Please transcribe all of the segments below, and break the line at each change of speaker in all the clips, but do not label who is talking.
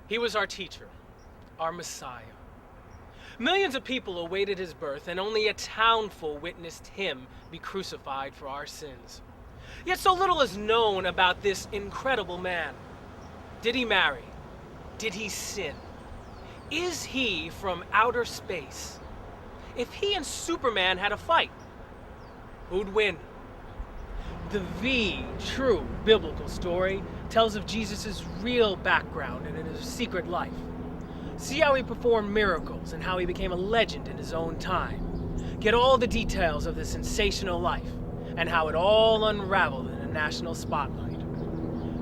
He was our teacher, our Messiah. Millions of people awaited his birth, and only a townful witnessed him be crucified for our sins. Yet so little is known about this incredible man. Did he marry? Did he sin? Is he from outer space? If he and Superman had a fight, who'd win? The True Biblical Story tells of Jesus' real background and in his secret life. See how he performed miracles and how he became a legend in his own time. Get all the details of this sensational life and how it all unraveled in a national spotlight.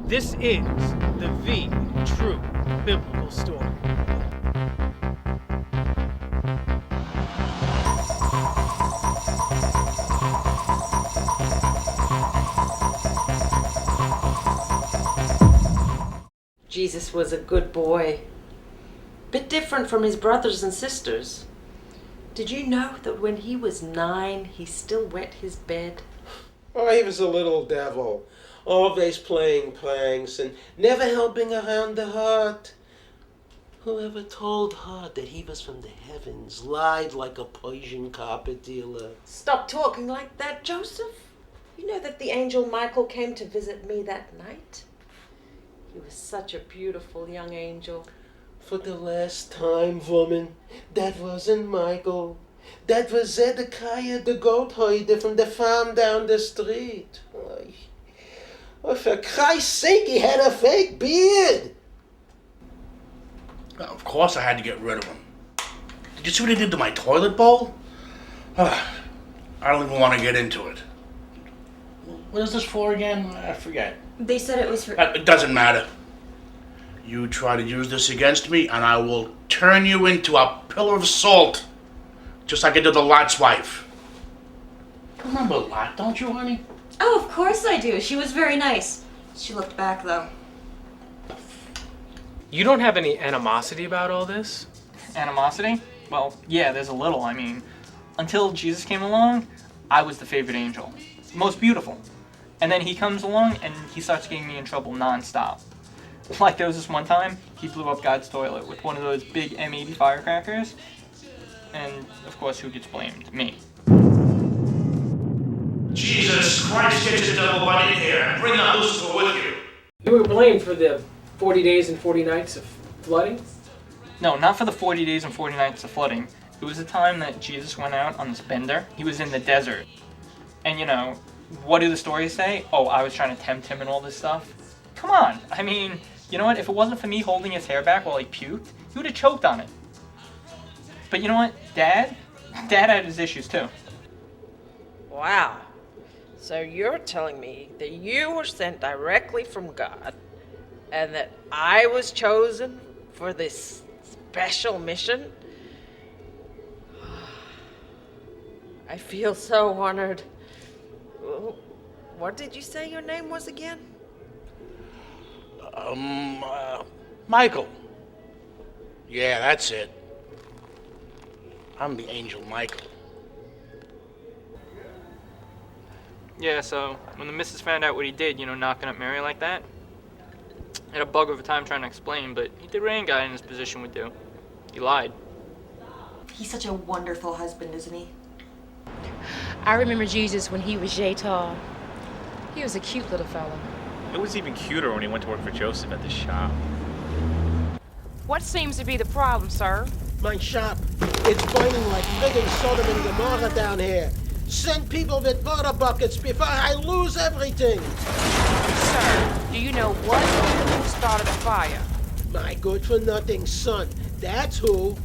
This is the True Biblical Story.
Jesus was a good boy. Bit different from his brothers and sisters. Did you know that when he was 9, he still wet his bed?
Oh, he was a little devil, always playing pranks and never helping around the heart. Whoever told her that he was from the heavens lied like a Persian carpet dealer.
Stop talking like that, Joseph. You know that the angel Michael came to visit me that night? He was such a beautiful young angel.
For the last time, woman, that wasn't Michael. That was Zedekiah the goat herder from the farm down the street. Oh, for Christ's sake, he had a fake beard.
Well, of course I had to get rid of him. Did you see what he did to my toilet bowl? I don't even want to get into it. What is this for again? I forget.
They said it was for...
It doesn't matter. You try to use this against me, and I will turn you into a pillar of salt, just like I did to Lot's wife. You remember Lot, don't you, honey?
Oh, of course I do. She was very nice. She looked back, though.
You don't have any animosity about all this?
Animosity? Well, yeah, there's a little. I mean, until Jesus came along, I was the favorite angel. Most beautiful. And then he comes along and he starts getting me in trouble nonstop. Like there was this one time, he blew up God's toilet with one of those big M80 firecrackers. And, of course, who gets blamed? Me.
Jesus Christ, get your devil butt in here and bring that Lucifer with you.
You were blamed for the 40 days and 40 nights of flooding?
No, not for the 40 days and 40 nights of flooding. It was the time that Jesus went out on this bender. He was in the desert. And, you know, what do the stories say? Oh, I was trying to tempt him and all this stuff. Come on. I mean, you know what? If it wasn't for me holding his hair back while he puked, he would have choked on it. But you know what? Dad had his issues too.
Wow. So you're telling me that you were sent directly from God and that I was chosen for this special mission? I feel so honored. What did you say your name was again?
Michael. Yeah, that's it. I'm the angel Michael.
Yeah, so when the missus found out what he did, you know, knocking up Mary like that, had a bug of a time trying to explain, but he did what any guy in his position would do. He lied.
He's such a wonderful husband, isn't he?
I remember Jesus when he was yay tall. He was a cute little fella.
It was even cuter when he went to work for Joseph at the shop.
What seems to be the problem, sir?
My shop, it's burning like friggin' Sodom and Gomorrah down here. Send people with water buckets before I lose everything.
Sir, do you know what or who started the fire?
My good-for-nothing son, that's who.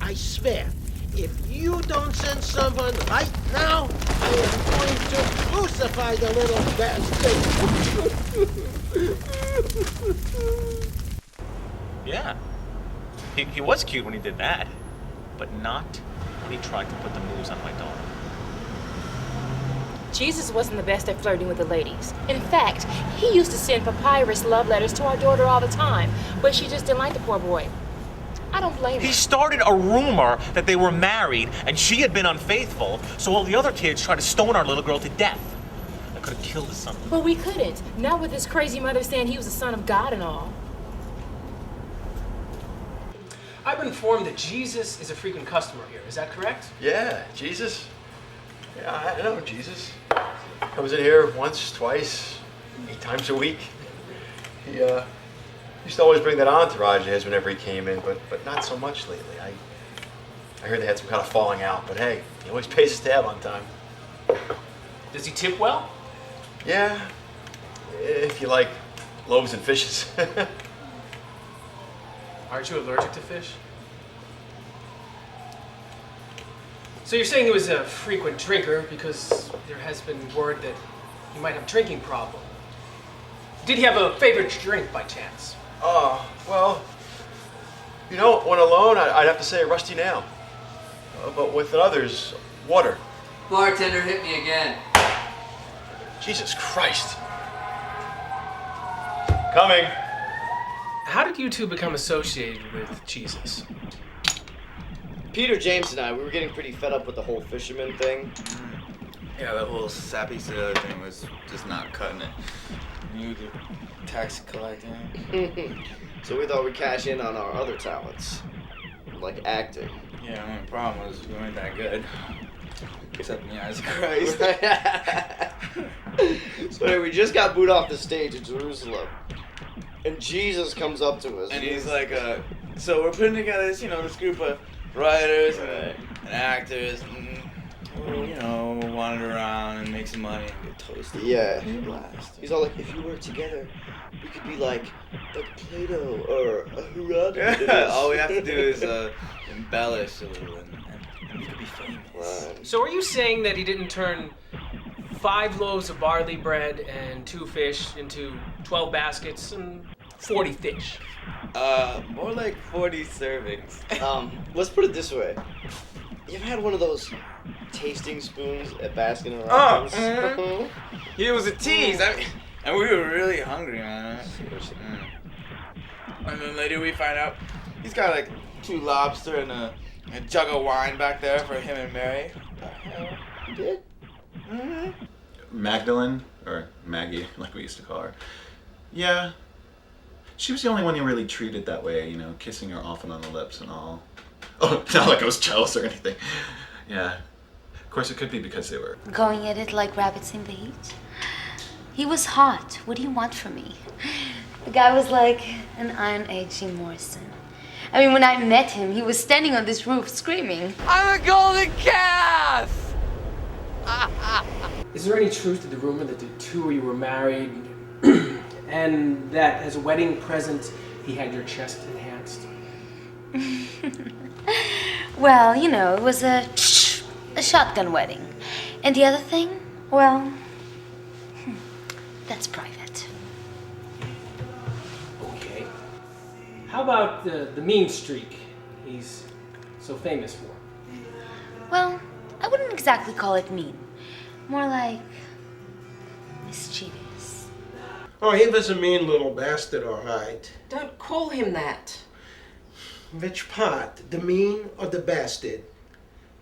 I swear, if you don't send someone right now, I am going to crucify the little bastard.
Yeah. He was cute when he did that, but not when he tried to put the moves on my daughter.
Jesus wasn't the best at flirting with the ladies. In fact, he used to send papyrus love letters to our daughter all the time, but she just didn't like the poor boy. I don't blame her.
He started a rumor that they were married and she had been unfaithful, so all the other kids tried to stone our little girl to death. I could have killed his son.
But we couldn't. Not with his crazy mother saying he was the son of God and all.
I've been informed that Jesus is a frequent customer here. Is that correct?
Yeah, Jesus. Yeah, I know Jesus. Comes in here once, twice, 8 times a week. He used to always bring that entourage of his whenever he came in, but not so much lately. I heard they had some kind of falling out, but hey, he always pays his tab on time.
Does he tip well?
Yeah, if you like loaves and fishes.
Aren't you allergic to fish? So you're saying he was a frequent drinker because there has been word that he might have a drinking problem. Did he have a favorite drink by chance?
Well, you know, when alone, I'd have to say a rusty nail. But with others, water.
Bartender, hit me again.
Jesus Christ. Coming.
How did you two become associated with Jesus?
Peter, James, and I, we were getting pretty fed up with the whole fisherman thing.
Yeah, that whole sappy sailor thing was just not cutting it. You do tax collecting.
So we thought we'd cash in on our other talents, like acting.
Yeah, the only problem was we weren't that good. Except in the eyes of Christ.
So anyway, we just got booed off the stage in Jerusalem. And Jesus comes up to us.
And he's like, so we're putting together this, this group of writers and actors, and we'll, wander around and make some money and get toasted.
Yeah.
Blast.
He's all like, if you work together, we could be like Plato or Herodotus.
Yeah, all we have to do is embellish a little and we could be famous.
Right.
So are you saying that he didn't turn 5 loaves of barley bread and 2 fish into 12 baskets and 40 fish?
More like 40 servings.
Let's put it this way. You ever had one of those tasting spoons at Baskin and Robbins?
He was a tease. And we were really hungry, man. And then later we find out he's got like 2 lobster and a jug of wine back there for him and Mary.
You did?
Magdalene, or Maggie, like we used to call her. Yeah. She was the only one who really treated that way, kissing her often on the lips and all. Oh, not like I was jealous or anything. Yeah. Of course, it could be because they were...
Going at it like rabbits in the heat. He was hot. What do you want from me? The guy was like an Iron Age Jim Morrison. I mean, when I met him, he was standing on this roof screaming,
I'm a golden calf!
Is there any truth to the rumor that the two of you were married and that as a wedding present he had your chest enhanced?
well, it was a shotgun wedding. And the other thing, well, that's private.
Okay. How about the mean streak he's so famous for?
Well, I wouldn't exactly call it mean. More like mischievous.
Oh, he was a mean little bastard, all right.
Don't call him that.
Which part, the mean or the bastard?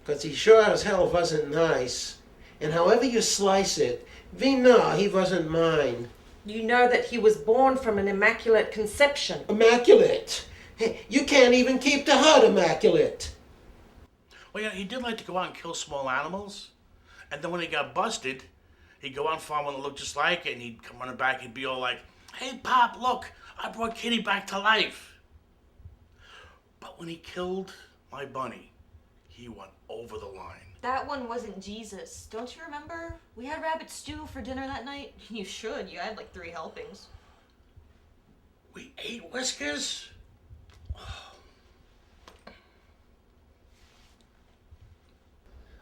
Because he sure as hell wasn't nice. And however you slice it, we know he wasn't mine.
You know that he was born from an immaculate conception.
Immaculate? Hey, you can't even keep the herd immaculate.
Well, yeah, he did like to go out and kill small animals. And then when he got busted, he'd go out and find one that looked just like it, and he'd come running back, he'd be all like, hey, Pop, look, I brought Kitty back to life. But when he killed my bunny, he went over the line.
That one wasn't Jesus. Don't you remember? We had rabbit stew for dinner that night. You should. You had like 3 helpings.
We ate Whiskers?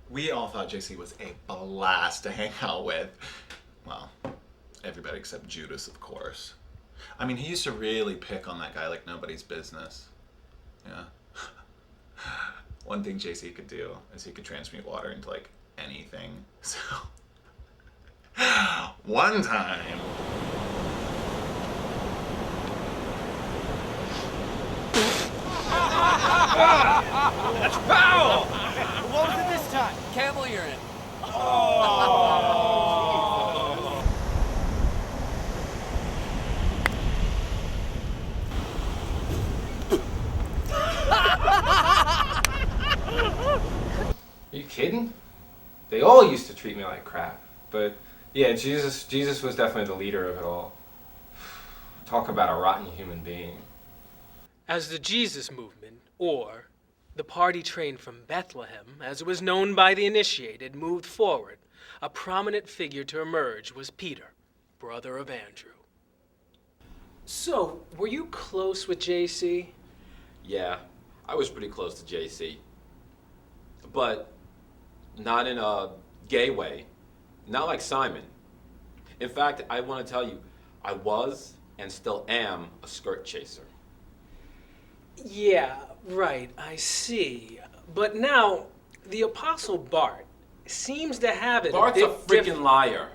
We all thought JC was a blast to hang out with. Well, everybody except Judas, of course. I mean, he used to really pick on that guy like nobody's business. Yeah. One thing JC could do is he could transmute water into like anything. So, one time.
That's foul! What was it this time? Camel urine.
kidding? They all used to treat me like crap. But yeah, Jesus was definitely the leader of it all. Talk about a rotten human being.
As the Jesus movement, or the party train from Bethlehem, as it was known by the initiated, moved forward, a prominent figure to emerge was Peter, brother of Andrew. So, were you close with JC?
Yeah, I was pretty close to JC. But not in a gay way. Not like Simon. In fact, I want to tell you, I was and still am a skirt chaser.
Yeah, right, I see. But now, the Apostle Bart seems to have it
Bart's a
bit
freaking liar.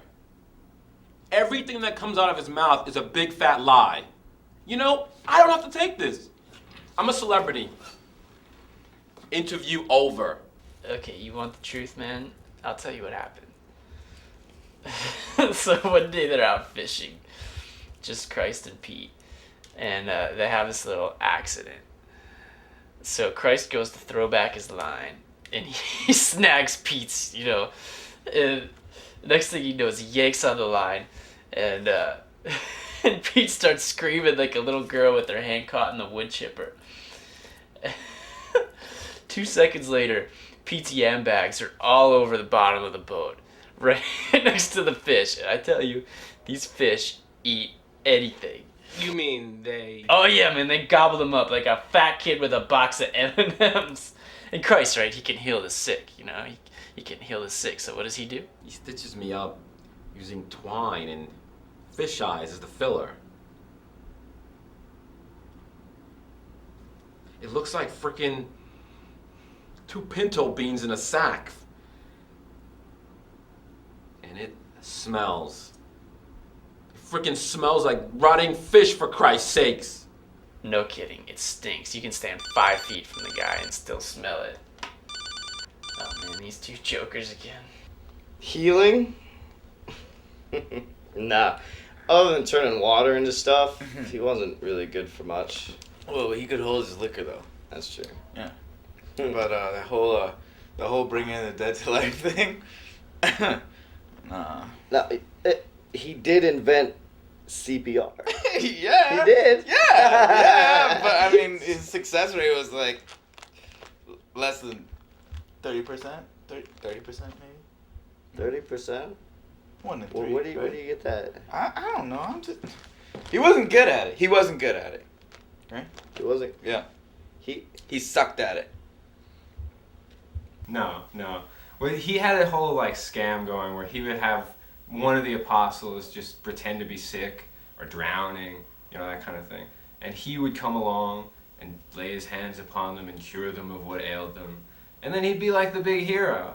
Everything that comes out of his mouth is a big fat lie. You know, I don't have to take this. I'm a celebrity. Interview over.
Okay, you want the truth, man? I'll tell you what happened. So one day they're out fishing, just Christ and Pete, and they have this little accident. So Christ goes to throw back his line, and he snags Pete's, and next thing he knows, he yanks on the line, and and Pete starts screaming like a little girl with her hand caught in the wood chipper. 2 seconds later, Pete's yam bags are all over the bottom of the boat, right next to the fish. And I tell you, these fish eat anything.
You mean they...
Oh yeah, man, they gobble them up like a fat kid with a box of M&Ms. And Christ, right, he can heal the sick, he can heal the sick. So what does he do?
He stitches me up using twine and fish eyes as the filler. It looks like frickin' 2 pinto beans in a sack. And it smells. It frickin' smells like rotting fish, for Christ's sakes.
No kidding, it stinks. You can stand 5 feet from the guy and still smell it. Oh man, these 2 jokers again.
Healing? Nah. Other than turning water into stuff, he wasn't really good for much.
Well, he could hold his liquor though.
That's true.
Yeah. But the whole bringing the dead to life thing. Nah.
Now, he did invent CPR.
Yeah.
He did.
Yeah. But I mean, his success rate was like less than 30%. 30% maybe.
30%.
1 in 3.
Well, where do you get that?
I don't know. He wasn't good at it. He wasn't good at it. Right?
He wasn't.
Yeah. He sucked at it.
No. Well, he had a whole scam going where he would have one of the apostles just pretend to be sick or drowning, that kind of thing. And he would come along and lay his hands upon them and cure them of what ailed them. And then he'd be like the big hero.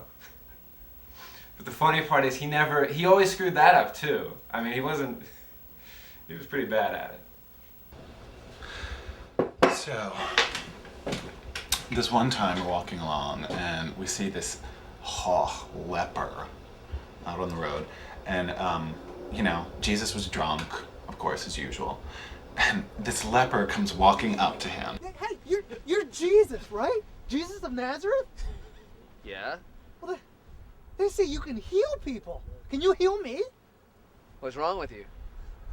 But the funny part is he always screwed that up too. I mean, he was pretty bad at it.
So, this one time we're walking along and we see this leper out on the road. And, Jesus was drunk, of course, as usual. And this leper comes walking up to him.
Hey, you're Jesus, right? Jesus of Nazareth?
Yeah?
Well, they say you can heal people. Can you heal me?
What's wrong with you?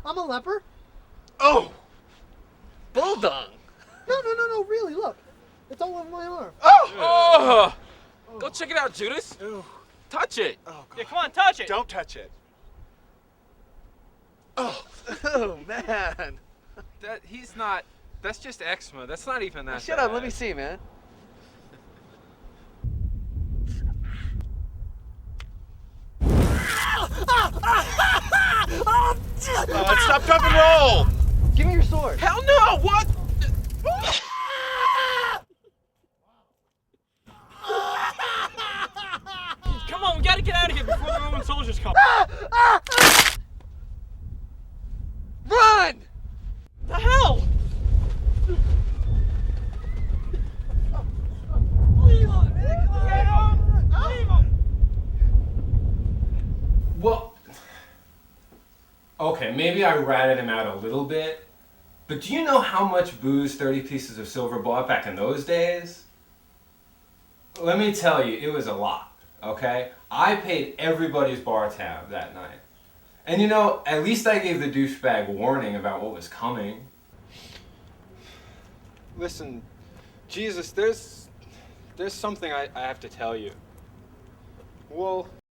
I'm a leper.
Oh! Bulldog!
No, really, look. It's all over my arm.
Oh! Go check it out, Judas.
Ew.
Touch it.
Oh,
Yeah, come on, touch it.
Don't touch it.
Oh, man. That's just eczema. That's not even that
Shut
bad.
up, let me see, man.
Stop, drop, and roll!
Give me your sword.
Hell no! What?
Come on, we gotta get out of here before the Roman soldiers come.
Run!
The hell?
Well, okay, maybe I ratted him out a little bit, but do you know how much booze 30 pieces of silver bought back in those days? Let me tell you, it was a lot. okay? I paid everybody's bar tab that night. And you know, at least I gave the douchebag warning about what was coming.
Listen, Jesus, there's something I have to tell you. Well,